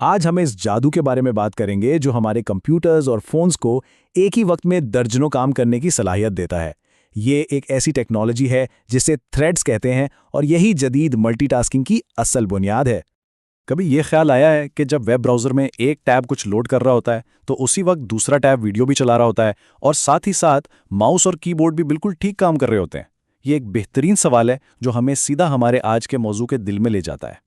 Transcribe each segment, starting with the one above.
आज हम इस जादू के बारे में बात करेंगे जो हमारे कंप्यूटर्स और फोन्स को एक ही वक्त में दर्जनों काम करने की सलाहियत देता है। ये एक ऐसी टेक्नोलॉजी है जिसे थ्रेड्स कहते हैं और यही जदीद मल्टीटास्किंग की असल बुनियाद है। कभी ये ख्याल आया है कि जब वेब ब्राउज़र में एक टैब कुछ लोड कर रहा होता है तो उसी वक्त दूसरा टैब वीडियो भी चला रहा होता है और साथ ही साथ माउस और कीबोर्ड भी बिल्कुल ठीक काम कर रहे होते हैं? ये एक बेहतरीन सवाल है जो हमें सीधा हमारे आज के मौजू के दिल में ले जाता है।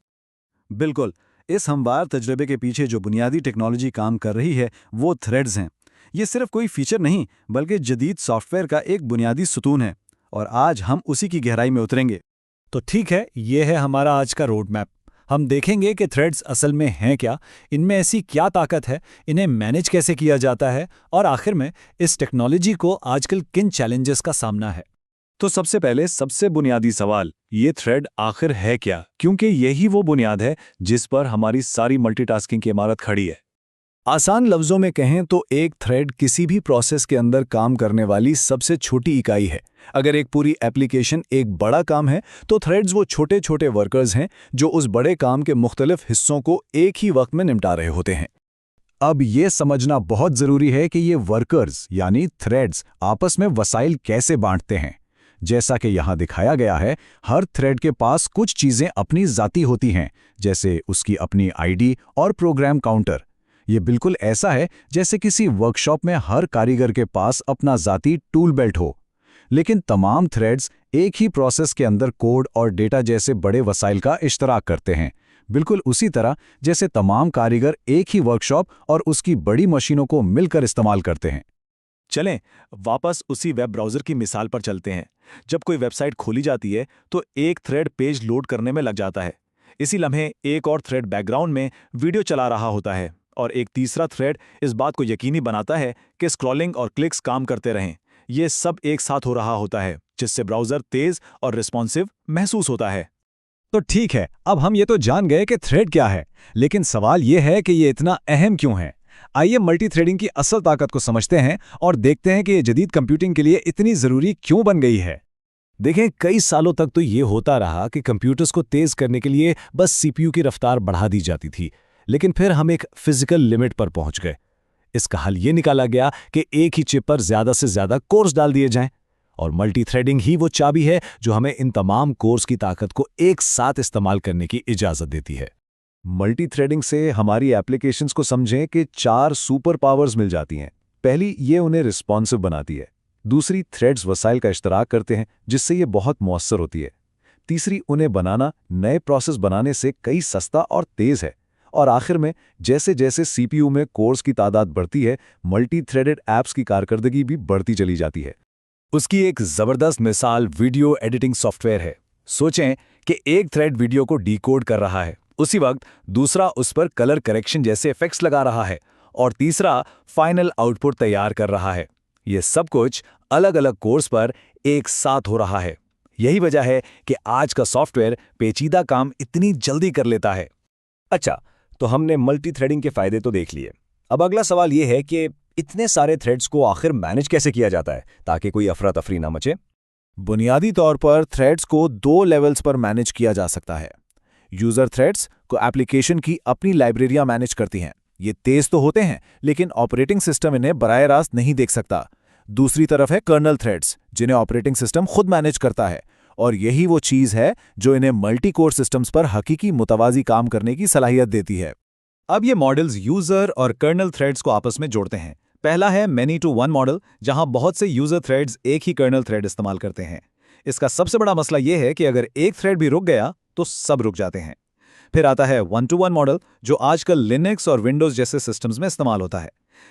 बिल्कुल। इस हमवार तजर्बे के पीछे जो बुनियादी टेक्नोलॉजी काम कर रही है वो थ्रेड्स हैं। ये सिर्फ कोई फीचर नहीं बल्कि जदीद सॉफ्टवेयर का एक बुनियादी सुतून है और आज हम उसी की गहराई में उतरेंगे। तो ठीक है, ये है हमारा आज का रोड मैप। हम देखेंगे कि थ्रेड्स असल में हैं क्या, इनमें ऐसी क्या ताकत है, इन्हें मैनेज कैसे किया जाता है और आखिर में इस टेक्नोलॉजी को आजकल किन चैलेंजेस का सामना है। तो सबसे पहले सबसे बुनियादी सवाल, ये थ्रेड आखिर है क्या? क्योंकि यही वो बुनियाद है जिस पर हमारी सारी मल्टीटास्किंग की इमारत खड़ी है। आसान लफ्ज़ों में कहें तो एक थ्रेड किसी भी प्रोसेस के अंदर काम करने वाली सबसे छोटी इकाई है। अगर एक पूरी एप्लीकेशन एक बड़ा काम है तो थ्रेड्स वो छोटे छोटे वर्कर्स हैं जो उस बड़े काम के मुख्तलिफ हिस्सों को एक ही वक्त में निपटा रहे होते हैं। अब ये समझना बहुत ज़रूरी है कि ये वर्कर्स यानी थ्रेड्स आपस में वसाइल कैसे बांटते हैं। जैसा कि यहाँ दिखाया गया है, हर थ्रेड के पास कुछ चीज़ें अपनी ज़ाती होती हैं, जैसे उसकी अपनी आईडी और प्रोग्राम काउंटर। ये बिल्कुल ऐसा है जैसे किसी वर्कशॉप में हर कारीगर के पास अपना ज़ाती टूल बेल्ट हो। लेकिन तमाम थ्रेड्स एक ही प्रोसेस के अंदर कोड और डेटा जैसे बड़े वसाइल का इश्तराक करते हैं, बिल्कुल उसी तरह जैसे तमाम कारीगर एक ही वर्कशॉप और उसकी बड़ी मशीनों को मिलकर इस्तेमाल करते हैं। चलें वापस उसी वेब ब्राउज़र की मिसाल पर चलते हैं। जब कोई वेबसाइट खोली जाती है तो एक थ्रेड पेज लोड करने में लग जाता है। इसी लम्हे एक और थ्रेड बैकग्राउंड में वीडियो चला रहा होता है और एक तीसरा थ्रेड इस बात को यकीनी बनाता है कि स्क्रॉलिंग और क्लिक्स काम करते रहें। ये सब एक साथ हो रहा होता है जिससे ब्राउज़र तेज़ और रिस्पॉन्सिव महसूस होता है। तो ठीक है, अब हम ये तो जान गए कि थ्रेड क्या है, लेकिन सवाल ये है कि ये इतना अहम क्यों है। आइए मल्टीथ्रेडिंग की असल ताकत को समझते हैं और देखते हैं कि ये जदीद कंप्यूटिंग के लिए इतनी ज़रूरी क्यों बन गई है। देखें, कई सालों तक तो ये होता रहा कि कंप्यूटर्स को तेज़ करने के लिए बस सीपीयू की रफ्तार बढ़ा दी जाती थी, लेकिन फिर हम एक फिजिकल लिमिट पर पहुंच गए। इसका हल ये निकाला गया कि एक ही चिप पर ज़्यादा से ज़्यादा कोर्स डाल दिए जाएं और मल्टीथ्रेडिंग ही वो चाबी है जो हमें इन तमाम कोर्स की ताकत को एक साथ इस्तेमाल करने की इजाज़त देती है। मल्टीथ्रेडिंग से हमारी एप्लीकेशंस को समझें कि 4 सुपर पावर्स मिल जाती हैं। पहली, ये उन्हें रिस्पॉन्सिव बनाती है। दूसरी, थ्रेड्स वसाइल का इश्तराक करते हैं जिससे ये बहुत मौसर होती है। तीसरी, उन्हें बनाना नए प्रोसेस बनाने से कई सस्ता और तेज़ है। और आखिर में, जैसे जैसे सीपीयू में कोर्स की तादाद बढ़ती है, मल्टी थ्रेडेड ऐप्स की कारकर्दगी भी बढ़ती चली जाती है। उसकी एक ज़बरदस्त मिसाल वीडियो एडिटिंग सॉफ्टवेयर है। सोचें कि एक थ्रेड वीडियो को डिकोड कर रहा है, उसी वक्त दूसरा उस पर कलर करेक्शन जैसे इफेक्ट्स लगा रहा है और तीसरा फाइनल आउटपुट तैयार कर रहा है। ये सब कुछ अलग अलग कोर्स पर एक साथ हो रहा है। यही वजह है कि आज का सॉफ्टवेयर पेचीदा काम इतनी जल्दी कर लेता है। अच्छा, तो हमने मल्टीथ्रेडिंग के फायदे तो देख लिए। अब अगला सवाल यह है कि इतने सारे थ्रेड्स को आखिर मैनेज कैसे किया जाता है ताकि कोई अफरा तफरी ना मचे। बुनियादी तौर पर थ्रेड्स को 2 लेवल्स पर मैनेज किया जा सकता है। यूज़र थ्रेड्स को एप्लीकेशन की अपनी लाइब्रेरियां मैनेज करती हैं। ये तेज़ तो होते हैं लेकिन ऑपरेटिंग सिस्टम इन्हें बराह रास्त नहीं देख सकता। दूसरी तरफ है कर्नल थ्रेड्स, जिन्हें ऑपरेटिंग सिस्टम खुद मैनेज करता है, और यही वो चीज़ है जो इन्हें मल्टी कोर सिस्टम्स पर हकीकी मुतवाज़ी काम करने की सलाहियत देती है। अब ये मॉडल्स यूज़र और कर्नल थ्रेड्स को आपस में जोड़ते हैं। पहला है मैनी टू वन मॉडल, जहां बहुत से यूज़र थ्रेड्स एक ही कर्नल थ्रेड इस्तेमाल करते हैं। इसका सबसे बड़ा मसला यह है कि अगर एक थ्रेड भी रुक गया तो सब रुक जाते हैं। फिर आता है वन टू वन मॉडल, जो आजकल लिनक्स और विंडोज़ जैसे सिस्टम्स में इस्तेमाल होता है।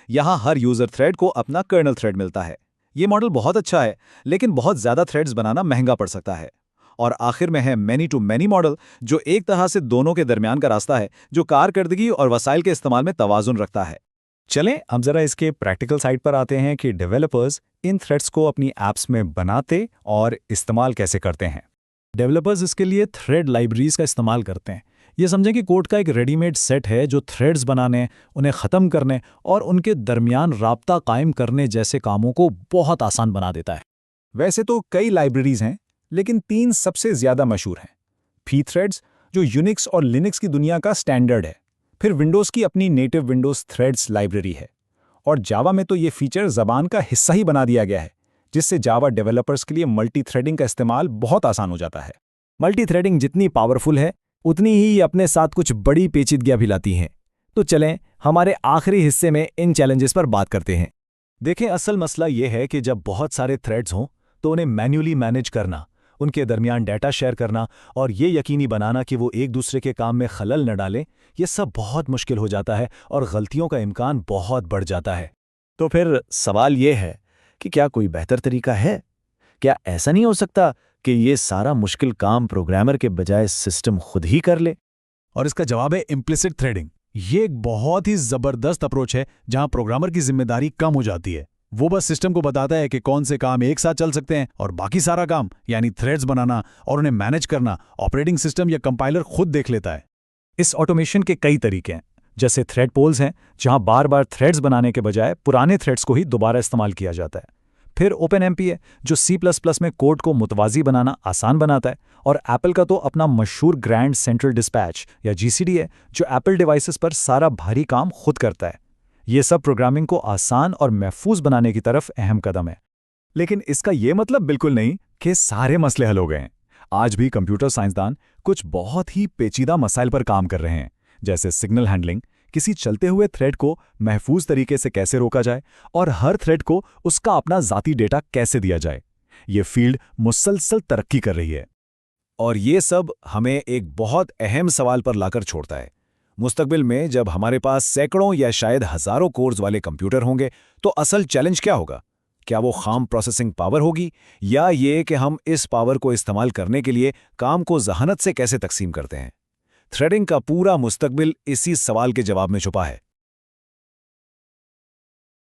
यहाँ हर यूज़र थ्रेड को अपना कर्नल थ्रेड मिलता है। ये मॉडल बहुत अच्छा है, लेकिन बहुत ज़्यादा थ्रेड्स बनाना महंगा पड़ सकता है। और आखिर में है मैनी टू मैनी मॉडल, जो एक तरह से दोनों के दरमियान का रास्ता है, जो कारकर्दगी और वसाइल के इस्तेमाल में तवाज़ुन रखता है। चलें अब जरा इसके प्रैक्टिकल साइड पर आते हैं कि डेवलपर्स इन थ्रेड्स को अपनी ऐप्स में बनाते और इस्तेमाल कैसे करते हैं। डेवलपर्स इसके लिए थ्रेड लाइब्रेरीज का इस्तेमाल करते हैं। ये समझें कि कोड का एक रेडीमेड सेट है जो थ्रेड्स बनाने, उन्हें ख़त्म करने और उनके दरमियान राब्ता कायम करने जैसे कामों को बहुत आसान बना देता है। वैसे तो कई लाइब्रेरीज हैं, लेकिन 3 सबसे ज़्यादा मशहूर हैं। pthreads, जो यूनिक्स और लिनक्स की दुनिया का स्टैंडर्ड है। फिर विंडोज़ की अपनी नेटिव विंडोज़ थ्रेड्स लाइब्रेरी है, और जावा में तो ये फीचर ज़बान का हिस्सा ही बना दिया गया है, जिससे जावा डेवलपर्स के लिए मल्टी थ्रेडिंग का इस्तेमाल बहुत आसान हो जाता है। मल्टी थ्रेडिंग जितनी पावरफुल है उतनी ही ये अपने साथ कुछ बड़ी पेचीदगियां भी लाती हैं। तो चलें हमारे आखिरी हिस्से में इन चैलेंजेस पर बात करते हैं। देखें, असल मसला यह है कि जब बहुत सारे थ्रेड्स हों तो उन्हें मैन्युअली मैनेज करना, उनके दरमियान डाटा शेयर करना और ये यकीनी बनाना कि वो एक दूसरे के काम में खलल न डालें, ये सब बहुत मुश्किल हो जाता है और गलतियों का इम्कान बहुत बढ़ जाता है। तो फिर सवाल ये है कि क्या कोई बेहतर तरीका है? क्या ऐसा नहीं हो सकता कि ये सारा मुश्किल काम प्रोग्रामर के बजाय सिस्टम खुद ही कर ले? और इसका जवाब है इम्प्लिसिट थ्रेडिंग। ये एक बहुत ही जबरदस्त अप्रोच है जहां प्रोग्रामर की जिम्मेदारी कम हो जाती है। वो बस सिस्टम को बताता है कि कौन से काम एक साथ चल सकते हैं और बाकी सारा काम यानी थ्रेड्स बनाना और उन्हें मैनेज करना ऑपरेटिंग सिस्टम या कंपाइलर खुद देख लेता है। इस ऑटोमेशन के कई तरीके हैं, जैसे थ्रेड पोल्स हैं, जहां बार बार थ्रेड्स बनाने के बजाय पुराने थ्रेड्स को ही दोबारा इस्तेमाल किया जाता है। फिर ओपनएमपी है, जो C++ में कोड को मुतवाज़ी बनाना आसान बनाता है, और एप्पल का तो अपना मशहूर ग्रैंड सेंट्रल डिस्पैच या GCD है, जो एप्पल डिवाइसेस पर सारा भारी काम खुद करता है। ये सब प्रोग्रामिंग को आसान और महफूज बनाने की तरफ अहम कदम है। लेकिन इसका ये मतलब बिल्कुल नहीं कि सारे मसले हल हो गए हैं। आज भी कंप्यूटर साइंसदान कुछ बहुत ही पेचीदा मसाइल पर काम कर रहे हैं, जैसे सिग्नल हैंडलिंग, किसी चलते हुए थ्रेड को महफूज तरीके से कैसे रोका जाए और हर थ्रेड को उसका अपना ज़ाती डेटा कैसे दिया जाए। ये फील्ड मुसलसल तरक्की कर रही है। और ये सब हमें एक बहुत अहम सवाल पर लाकर छोड़ता है। मुस्तकबिल में जब हमारे पास सैकड़ों या शायद हज़ारों कोर्स वाले कंप्यूटर होंगे तो असल चैलेंज क्या होगा? क्या वो खाम प्रोसेसिंग पावर होगी, या ये कि हम इस पावर को इस्तेमाल करने के लिए काम को जहानत से कैसे तकसीम करते हैं? थ्रेडिंग का पूरा मुस्तकबिल इसी सवाल के जवाब में छुपा है।